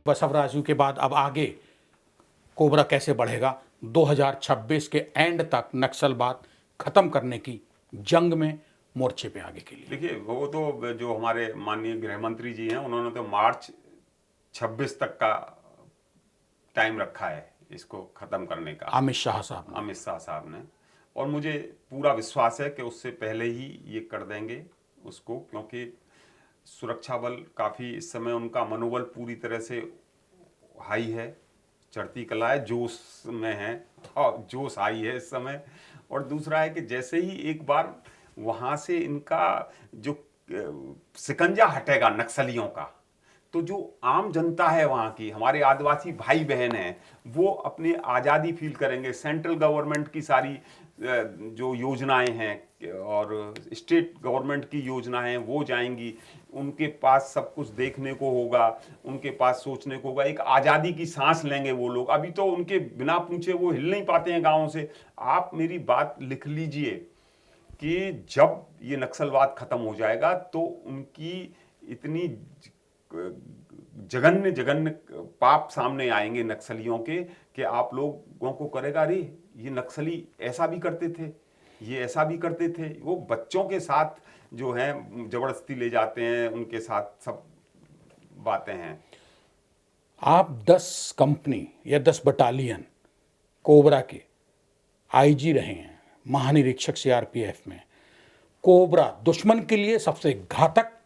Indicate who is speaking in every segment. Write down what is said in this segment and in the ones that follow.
Speaker 1: बसवराजू के बाद अब आगे कोबरा कैसे बढ़ेगा? 2026 के एंड तक नक्सलवाद खत्म करने की जंग में मोर्चे पे आगे के लिए।
Speaker 2: देखिए, वो तो जो हमारे माननीय गृह मंत्री जी हैं, उन्होंने तो मार्च 26 तक का टाइम रखा है इसको खत्म करने का,
Speaker 1: अमित शाह साहब ने।
Speaker 2: अमित शाह साहब ने। और मुझे पूरा विश्वास है कि उससे पहले ही ये कर देंगे उसको, क्योंकि सुरक्षा बल काफ़ी इस समय उनका मनोबल पूरी तरह से हाई है, चढ़ती कला है, जोश में है और जोश हाई है इस समय। और दूसरा है कि जैसे ही एक बार वहाँ से इनका जो शिकंजा हटेगा नक्सलियों का, तो जो आम जनता है वहाँ की, हमारे आदिवासी भाई बहन हैं, वो अपनी आज़ादी फील करेंगे। सेंट्रल गवर्नमेंट की सारी जो योजनाएं हैं और स्टेट गवर्नमेंट की योजनाएं वो जाएंगी, उनके पास सब कुछ देखने को होगा, उनके पास सोचने को होगा, एक आज़ादी की सांस लेंगे वो लोग। अभी तो उनके बिना पूछे वो हिल नहीं पाते हैं गाँव से। आप मेरी बात लिख लीजिए कि जब ये नक्सलवाद खत्म हो जाएगा तो उनकी इतनी जघन्य जघन्य पाप सामने आएंगे नक्सलियों के कि आप लोगों को करेगा, अरे ये नक्सली ऐसा भी करते थे, ये ऐसा भी करते थे। वो बच्चों के साथ जो है जबरदस्ती ले जाते हैं, उनके साथ सब बातें हैं।
Speaker 1: आप 10 कंपनी या 10 बटालियन कोबरा के आईजी रहे हैं, महानिरीक्षक सीआरपीएफ में। कोबरा दुश्मन के लिए सबसे घातक,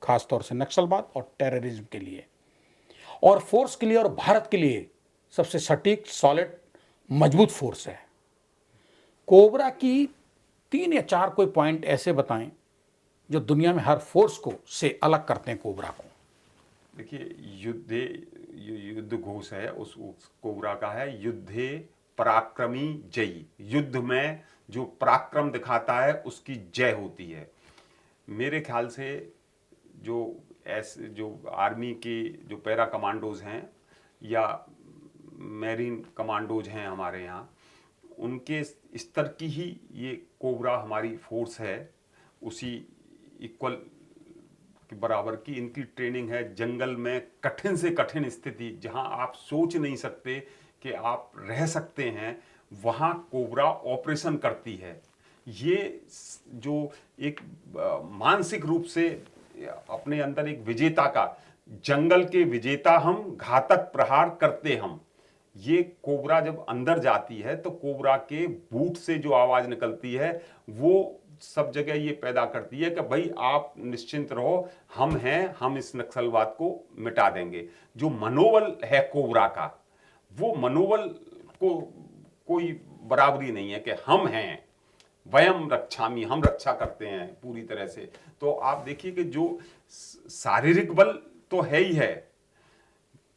Speaker 1: खासतौर से नक्सलवाद और टेररिज्म के लिए, और फोर्स के लिए और भारत के लिए सबसे सटीक, सॉलिड, मजबूत फोर्स है। कोबरा की 3 या 4 कोई पॉइंट ऐसे बताएं जो दुनिया में हर फोर्स को से अलग करते हैं कोबरा को।
Speaker 2: देखिए, युद्ध घोष है उस कोबरा का है, युद्धे पराक्रमी जयी। युद्ध में जो पराक्रम दिखाता है उसकी जय होती है। मेरे ख्याल से जो आर्मी के जो पैरा कमांडोज हैं या मैरीन कमांडोज हैं हमारे यहाँ, उनके स्तर की ही ये कोबरा हमारी फोर्स है, उसी इक्वल के बराबर की इनकी ट्रेनिंग है। जंगल में कठिन से कठिन स्थिति, जहां आप सोच नहीं सकते कि आप रह सकते हैं, वहां कोबरा ऑपरेशन करती है। ये जो एक मानसिक रूप से अपने अंदर एक विजेता का, जंगल के विजेता हम, घातक प्रहार करते हम, ये कोबरा जब अंदर जाती है तो कोबरा के बूट से जो आवाज निकलती है वो सब जगह ये पैदा करती है कि भाई आप निश्चिंत रहो, हम हैं, हम इस नक्सलवाद को मिटा देंगे। जो मनोबल है कोबरा का, वो मनोबल को कोई बराबरी नहीं है कि हम हैं, वयम रक्षामि, हम रक्षा करते हैं पूरी तरह से। तो आप देखिए कि जो शारीरिक बल तो है ही है,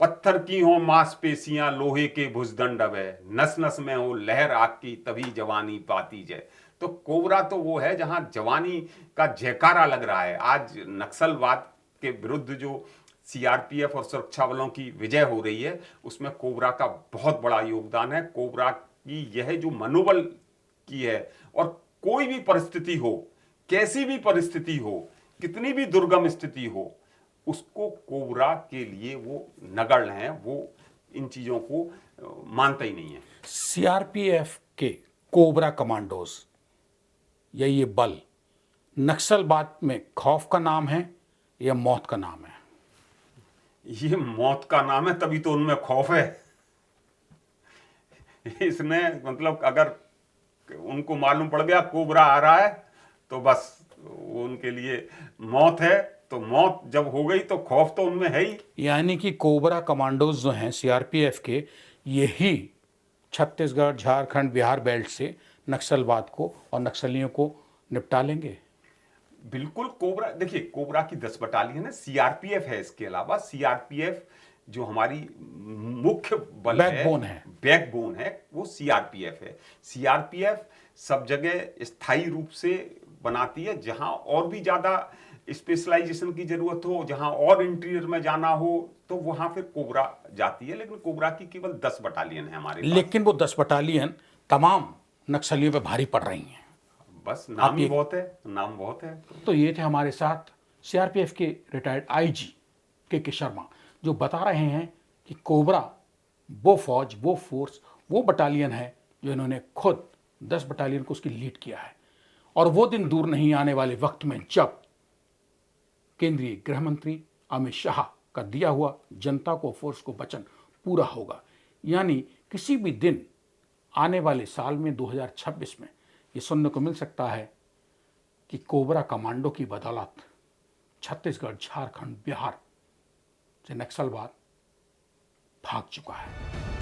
Speaker 2: पत्थर की हो मांसपेशियां, लोहे के भुजदंड अब है, नस नस में हो लहर आग की, तभी जवानी पाती जय। तो कोबरा तो वो है जहां जवानी का जयकारा लग रहा है। आज नक्सलवाद के विरुद्ध जो सीआरपीएफ और सुरक्षा बलों की विजय हो रही है, उसमें कोबरा का बहुत बड़ा योगदान है। कोबरा की यह जो मनोबल की है, और कोई भी परिस्थिति हो, कैसी भी परिस्थिति हो, कितनी भी दुर्गम स्थिति हो, उसको कोबरा के लिए वो नगण्य है, वो इन चीजों को मानता ही नहीं है।
Speaker 1: सीआरपीएफ के कोबरा कमांडोज या ये बल नक्सलवाद में खौफ का नाम है या मौत का नाम है?
Speaker 2: ये मौत का नाम है, तभी तो उनमें खौफ है। इसने मतलब अगर उनको मालूम पड़ गया कोबरा आ रहा है तो बस उनके लिए मौत है। तो मौत जब हो गई तो खौफ तो उनमें है ही।
Speaker 1: यानी कि कोबरा कमांडोज जो हैं सीआरपीएफ के, यही छत्तीसगढ़, झारखंड, बिहार बेल्ट से नक्सलवाद को और नक्सलियों को निपटा लेंगे।
Speaker 2: बिल्कुल। कोबरा, देखिए, कोबरा की 10 बटालियन है, सीआरपीएफ है, इसके अलावा सीआरपीएफ जो हमारी मुख्य बल है, बैकबोन है, वो सीआरपीएफ है। सीआरपीएफ सब जगह स्थायी रूप से बनाती है। जहां और भी ज्यादा स्पेशलाइजेशन की जरूरत हो, जहां और इंटीरियर में जाना हो, तो वहां फिर कोबरा जाती है। लेकिन कोबरा की केवल 10 बटालियन है हमारे पास।
Speaker 1: लेकिन वो 10 बटालियन तमाम नक्सलियों पे भारी पड़ रही हैं।
Speaker 2: बस नाम ही बहुत है, नाम बहुत है।
Speaker 1: तो ये थे हमारे साथ सीआरपीएफ के रिटायर्ड आईजी के शर्मा। जो बता रहे हैं कि कोबरा वो फौज, वो फोर्स, वो बटालियन है जो इन्होंने खुद 10 बटालियन को उसकी लीड किया है। और वो दिन दूर नहीं आने वाले वक्त में जब केंद्रीय गृह मंत्री अमित शाह का दिया हुआ जनता को, फोर्स को वचन पूरा होगा। यानी किसी भी दिन आने वाले साल में 2026 में ये सुनने को मिल सकता है कि कोबरा कमांडो की बदौलत छत्तीसगढ़, झारखंड, बिहार से नक्सलवाद भाग चुका है।